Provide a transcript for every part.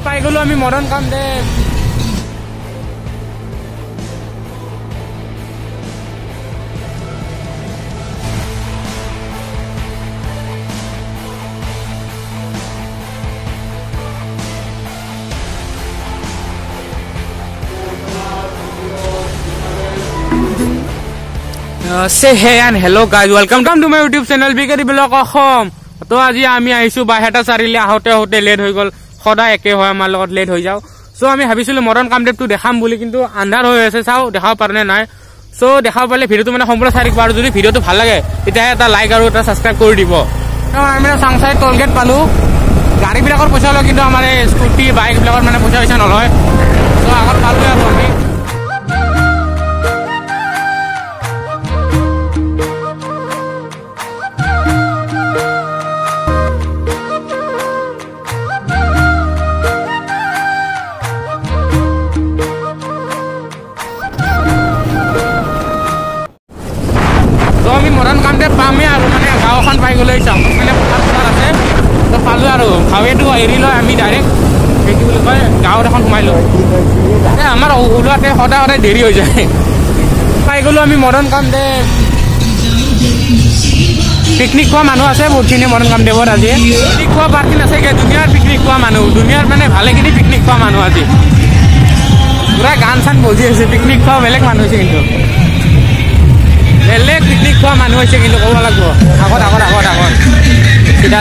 পাই গলো আমি Madan Kamdev Say hey and hello guys, welcome to my YouTube channel BKD Vlog Assam. তো আজি আমি আইছো বাইহাটা চাৰিলে আহতে লেট হৈ গল সদায় একে হয় আমাৰ লগত লেট হৈ যাও সো আমি ভাবিছিলো মদন কামদেৱটো দেখাম বুলি কিন্তু আন্ধাৰ হৈ আছে চাও দেখাব পাৰনে নাই সো দেখাব পালে ভিডিওটো মানে সম্পূৰ্ণ চাই দিবা আৰু যদি ভিডিওটো ভাল লাগে তেতিয়া এটা লাইক আৰু এটা সাবস্ক্ৰাইব কৰি দিব আমি সাংসাই টোল গেট পালো গাড়ী বিলাকৰ পইচা লয় কিন্তু আমাৰ স্কুটি বাইক বিলাকৰ মানে পইচা নলয় সো আগত পালো আৰু আমি মদন কামদেৱ পামে আৰু মানে গাঁওখন পাই গ'লে চাওঁ মানে পথাৰ আছে তো পালোঁ আৰু ভাৱেটো এৰি লয় আমি ডাইৰেক্ট কি বুলি কয় গাঁৱত এখন সোমাইলোঁ আমাৰ ওলোৱাতে সদায় দেৰি হৈ যায় পাই গ'লোঁ আমি মদন কামদেৱ পিকনিক খোৱা মানুহ আছে বহুতখিনি মদন কামদেৱত আজি পিকনিক খোৱা পাৰ্টি নাথাকে দুনিয়াৰ পিকনিক খোৱা মানুহ দুনিয়াৰ মানে ভালেখিনি পিকনিক খোৱা মানুহ আজি পুৰা গান চান বজি আছে পিকনিক খোৱা বেলেগ মানুহ হৈছে কিন্তু বেলেগ পিকনিক খোৱা মানুহ হৈছে কিন্তু ক'ব লাগিব আগত চিধা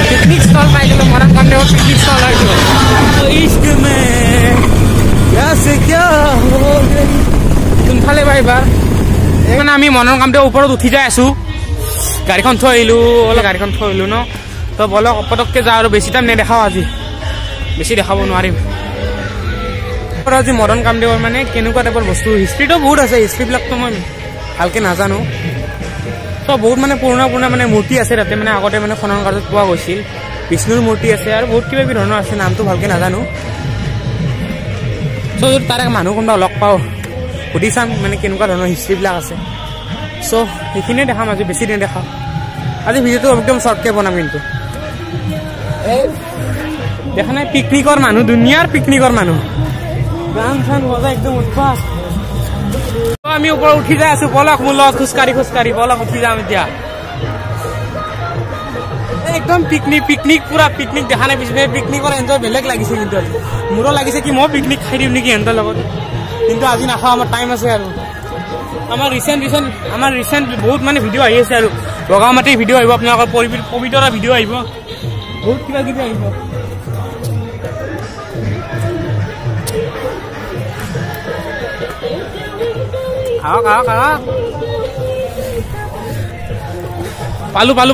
পিকনিক ষ্টল পাই গ'লো মদন কামদেৱৰ পিকনিক ষ্টল হয়তো কোনফালে পাৰিবা মানে আমি মদন কামদেৱৰ ওপৰত উঠি যাই আছো গাড়ীখন থৈ আহিলো ন তো বলক পটককৈ যাওঁ আৰু বেছি টাইম নেদেখাওঁ আজি বেছি দেখাব নোৱাৰিম আজি মদন কামদেৱৰ মানে কেনেকুৱা টাইপৰ বস্তু হিষ্ট্ৰীটো বহুত আছে হিষ্ট্ৰীবিলাকতো মই ভালকৈ নাজানো তো বহুত মানে পুৰণা মানে মূৰ্তি আছে তাতে মানে আগতে মানে খনন কাৰ্যত পোৱা গৈছিল বিষ্ণুৰ মূৰ্তি আছে আৰু বহুত কিবা ধৰণৰ আছে নামটো ভালকৈ নাজানো চ' যদি তাৰে মানুহ কোনোবা লগ পাওঁ সুধি চাম মানে কেনেকুৱা ধৰণৰ হিষ্ট্ৰীবিলাক আছে চ' সেইখিনিয়ে দেখাম আজি বেছি নেদেখাম আজি ভিডিঅ'টো একদম শ্বৰ্টকৈ বনাম কিন্তু দেখা নাই পিকনিকৰ মানুহ দুনিয়াৰ পিকনিকৰ মানুহ গান চান বজাই একদম উৎপাত আমি ওপৰত উঠি যাই আছো বলক মোৰ লগত খোজকাঢ়ি বলক উঠি যাম এতিয়া একদম পিকনিক পুৰা পিকনিক দেখা নাই পিছনে পিকনিকৰ এনজয় বেলেগ লাগিছে কিন্তু মোৰো লাগিছে কি মই পিকনিক খাই দিম নেকি সিহঁতৰ লগত কিন্তু আজি নাখাওঁ আমাৰ টাইম আছে আৰু আমাৰ ৰিচেণ্ট বহুত মানে ভিডিঅ' আহি আছে আৰু বগামাটিৰ ভিডিঅ' আহিব আপোনালোকৰ পবিতৰা ভিডিঅ' আহিব বহুত কিবা কিবি আহিব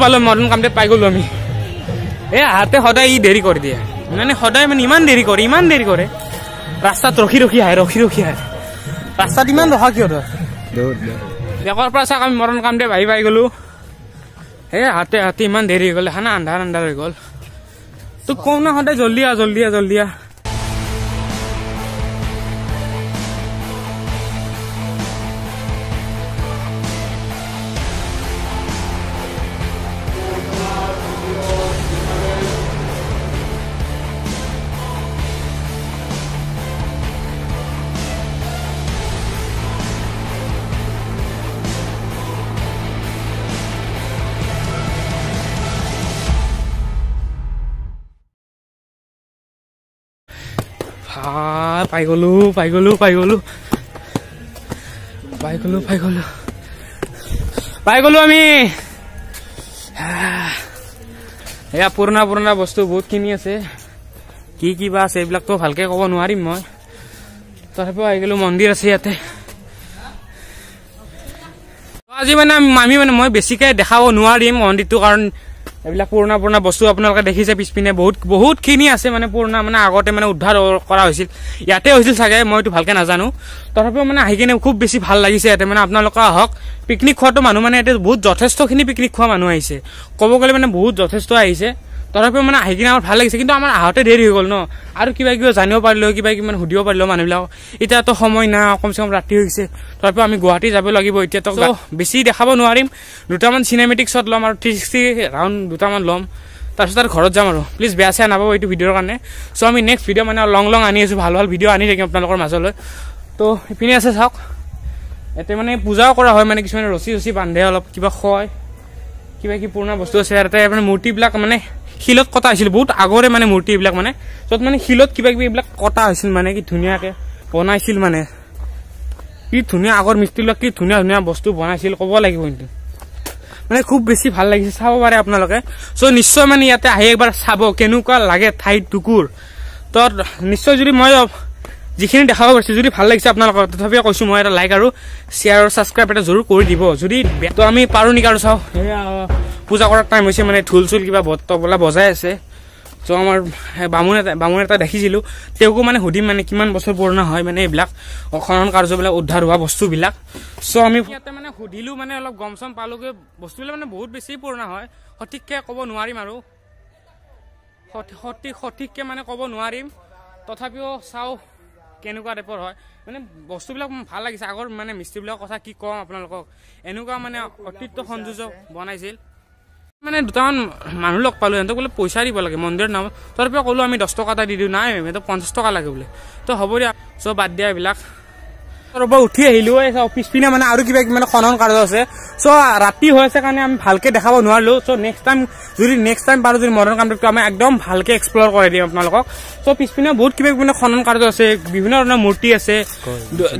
পালো মদন কামদেৱ পাই গলো আমি হাতে সদায় ই দেৰি কৰি দিয়ে মানে সদায় মানে ইমান দেৰি কৰে ৰাস্তাত ৰখি আহে ৰাস্তাত ইমান ৰখা কিয় দেশৰ পৰা চাওক আমি মদন কামদেৱ আহি পাই গলো হাতে ইমান দেৰি হৈ গ'লে খানা আন্ধাৰ হৈ গ'ল তোক কওঁ না সদায় জল্দি আহ পাই গলো আমি এয়া পুৰণা বস্তু বহুত খিনি আছে কি বা আছে এইবিলাকতো ভালকে ক'ব নোৱাৰিম মই তথাপিও আহি গলো মন্দিৰ আছে ইয়াতে আজি মানে মই বেছিকৈ দেখাব নোৱাৰিম মন্দিৰটো কাৰণ এইবিলাক পুৰণা বস্তু আপোনালোকে দেখিছে পিছপিনে বহুত খিনি আছে মানে পুৰণা মানে আগতে মানে উদ্ধাৰ কৰা হৈছিল ইয়াতে হৈছিল চাগে মইতো ভালকে নাজানো তথাপিও মানে আহি কিনে খুব বেছি ভাল লাগিছে ইয়াতে মানে আপোনালোকে আহক পিকনিক খোৱাটো মানুহ মানে ইয়াতে বহুত যথেষ্টখিনি পিকনিক খোৱা মানুহ আহিছে ক'ব গ'লে মানে বহুত যথেষ্ট আহিছে তথাপিও মানে আহি কিনে আমাৰ ভাল লাগিছে কিন্তু আমাৰ আহোঁতে দেৰি হৈ গ'ল ন আৰু কিবা জানিব পাৰিলো কিবা মানে সুধিব পাৰিলো মানুহবিলাকক এতিয়াতো সময় নাই কমচে কম ৰাতি হৈছে তথাপিও আমি গুৱাহাটী যাব লাগিব এতিয়াতো বেছি দেখাব নোৱাৰিম দুটামান চিনেমেটিক শ্বট ল'ম আৰু 360 ৰাউণ্ড দুটামান ল'ম তাৰপিছত আৰু ঘৰত যাম আৰু প্লিজ বেয়া চেয়া নাপাব এইটো ভিডিঅ'ৰ কাৰণে চ' আমি নেক্সট ভিডিঅ' মানে লং আনি আছোঁ ভাল ভিডিঅ' আনি থাকিম আপোনালোকৰ মাজলৈ তো ইপিনে আছে চাওক ইয়াতে মানে পূজাও কৰা হয় মানে কিছুমানে ৰছী বান্ধে অলপ কিবা খয় কিবা কি পুৰণা বস্তু আছে ইয়াতে মানে মূৰ্তিবিলাক মানে শিলত কটা হৈছিল বহুত আগৰে মানে মূৰ্তি এইবিলাক মানে য'ত মানে শিলত কিবা কিবি এইবিলাক কটা হৈছিল মানে কি ধুনীয়াকৈ বনাইছিল মানে কি ধুনীয়া আগৰ মিস্ত্ৰীবিলাক কি ধুনীয়া বস্তু বনাইছিল ক'ব লাগিব কিন্তু মানে খুব বেছি ভাল লাগিছে চাব পাৰে আপোনালোকে চ' নিশ্চয় মানে ইয়াতে আহি একবাৰ চাব কেনেকুৱা লাগে ঠাই টুকুৰ তো নিশ্চয় যদি মই যিখিনি দেখাব পাৰিছোঁ যদি ভাল লাগিছে আপোনালোকৰ তথাপিও কৈছোঁ মই এটা লাইক আৰু শ্বেয়াৰ আৰু ছাবস্ক্ৰাইব এটা জৰুৰ কৰি দিব যদি তো আমি পাৰোঁ নেকি আৰু চাওঁ পূজা কৰাৰ টাইম হৈছে মানে ঢোল চোল কিবা তবলা বজাই আছে চ' আমাৰ বামুণ এটা দেখিছিলোঁ তেওঁকো মানে সুধিম মানে কিমান বছৰ পুৰণা হয় মানে এইবিলাক খনন কাৰ্যবিলাক উদ্ধাৰ হোৱা বস্তুবিলাক চ' আমি ইয়াতে মানে সুধিলোঁ মানে অলপ গম চম পালোঁগৈ বস্তুবিলাক মানে বহুত বেছি পুৰণা হয় সঠিককৈ ক'ব নোৱাৰিম আৰু সঠিককৈ মানে ক'ব নোৱাৰিম তথাপিও চাওঁ কেনেকুৱা টাইপৰ হয় মানে বস্তুবিলাক ভাল লাগিছে আগৰ মানে মিস্ত্ৰীবিলাকৰ কথা কি কওঁ আপোনালোকক এনেকুৱা মানে অতীত সংযোজক বনাইছিল মানে দুটামান মানুহ লগ পালোঁ সিহঁতক বোলে পইচা দিব লাগে মন্দিৰৰ নামত তাৰপৰা ক'লোঁ আমি 10 টকা এটা দি দিওঁ নাই সিহঁতক 50 টকা লাগে বোলে তো হ'ব দিয়া চ' বাদ দিয়া এইবিলাক তাৰপৰা উঠি আহিলোঁ পিছপিনে মানে আৰু কিবা মানে খনন কাৰ্য আছে চ' ৰাতি হৈ আছে কাৰণে আমি ভালকৈ দেখাব নোৱাৰিলোঁ চ' নেক্সট টাইম পাৰোঁ যদি মডাৰ্ণ কামটো আমি একদম ভালকৈ এক্সপ্ল'ৰ কৰি দিম আপোনালোকক চ' পিছপিনে বহুত কিবা কিবি খনন কাৰ্য আছে বিভিন্ন ধৰণৰ মূৰ্তি আছে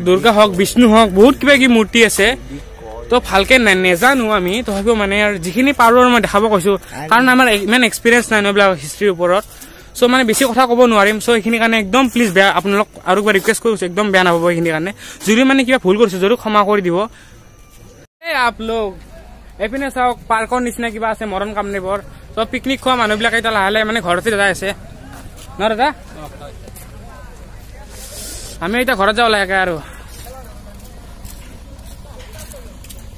দুৰ্গা হওক বিষ্ণু হওক বহুত কিবা কিবি মূৰ্তি আছে তো ভালকৈ নেজানো আমি তথাপিও মানে যিখিনি পাৰোঁ আৰু মই দেখাব কৈছোঁ কাৰণ আমাৰ ইমান এক্সপিৰিয়েঞ্চ নাই এইবিলাক হিষ্ট্ৰীৰ ওপৰত চ' মানে বেছি কথা ক'ব নোৱাৰিম চ' এইখিনি কাৰণে একদম প্লিজ বেয়া আপোনালোক আৰু কিবা ৰিকুৱেষ্ট কৰিছোঁ একদম বেয়া নাপাব এইখিনি কাৰণে যদি মানে কিবা ভুল কৰিছোঁ যদি ক্ষমা কৰি দিব এই আপোনালোক এইপিনে চাওক পাৰ্কৰ নিচিনা কিবা আছে মডাৰ্ণ কামনিবোৰ চ' পিকনিক খোৱা মানুহবিলাক এতিয়া লাহে মানে ঘৰতে যাই আছে ন দাদা আমি এতিয়া ঘৰত যাওঁ লাহেকৈ আৰু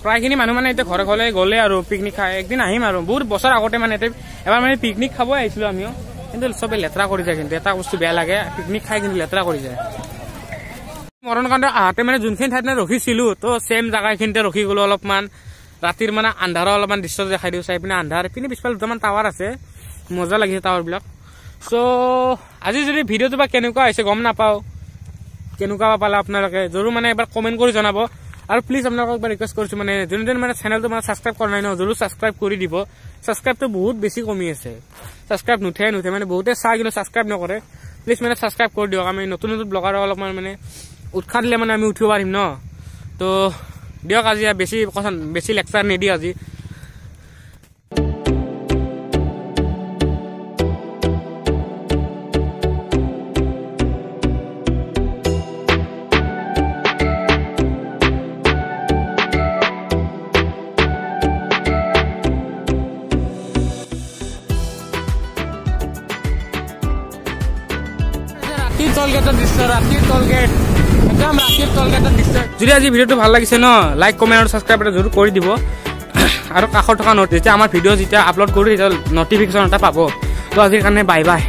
প্ৰায়খিনি মানুহ মানে এতিয়া ঘৰে গ'লে আৰু পিকনিক খাই একদিন আহিম আৰু বহুত বছৰ আগতে মানে এবাৰ মানে পিকনিক খাবই আহিছিলোঁ আমিও কিন্তু চবেই লেতেৰা কৰি যায় কিন্তু এটা বস্তু বেয়া লাগে পিকনিক খাই কিন্তু লেতেৰা কৰি যায় মৰণ কাণ্ডৰ আহোঁতে মানে যোনখিনি ঠাইত ৰখিছিলোঁ তো ছেম জেগা এইখিনিতে ৰখি গ'লোঁ অলপমান ৰাতিৰ মানে আন্ধাৰৰ অলপমান দৃশ্য দেখাই দিওঁ চাই পিনে আন্ধাৰ পিনে পিছফালে দুটামান টাৱাৰ আছে মজা লাগিছে টাৱাৰবিলাক চ' আজি যদি ভিডিঅ'টো বা কেনেকুৱা হৈছে গম নাপাওঁ কেনেকুৱা পালে আপোনালোকে জৰুৰ মানে এবাৰ কমেণ্ট কৰি জনাব আৰু প্লিজ আপোনালোকক এবাৰ ৰিকুৱেষ্ট কৰিছোঁ মানে যোন মানে চেনেলটো মানে ছাবস্ক্ৰাইব কৰা নাই ন জৰুৰ ছাবস্ক্ৰাইব কৰি দিব ছাবস্ক্ৰাইবটো বহুত বেছি কমি আছে ছাবস্ক্ৰাইব নুঠে মানে বহুতে চাই কিন্তু ছাবস্ক্ৰাইব নকৰে প্লিজ মানে ছাবস্ক্ৰাইব কৰি দিয়ক আমি নতুন ব্লগাৰ অলপমান মানে উৎসাহ দিলে মানে আমি উঠিব পাৰিম ন তো দিয়ক আজি বেছি লেকচাৰ নিদিওঁ আজি ৰাতিৰ টলগেট একদম ৰাতিৰ টলগেটৰ দৃশ্য যদি আজি ভিডিঅ'টো ভাল লাগিছে ন লাইক কমেণ্ট আৰু ছাবস্ক্ৰাইব এটা জৰুৰ কৰি দিব আৰু কাষত থকা যেতিয়া আমাৰ ভিডিঅ' যেতিয়া আপলোড কৰোঁ তেতিয়া নটিফিকেশ্যন এটা পাব তো আজিৰ কাৰণে বাই বাই